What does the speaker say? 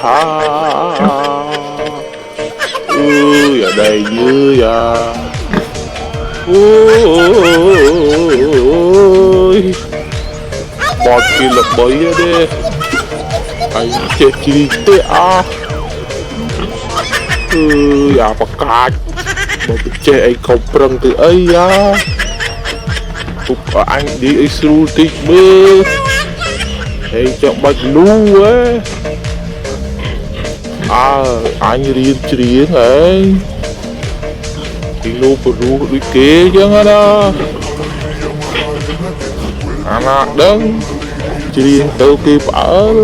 ha ui ở đây dữ à ui bọt kia là bấy đi anh chết chi thế à à bạc cát mà cái trẻ ấy không prang từ ấy à cục anh đi ấy sưu tích bơ hay cho bạch lu ấy à anh riêng ấy thì lu perlu đi kế jangan anak deng riêng tao kia bảo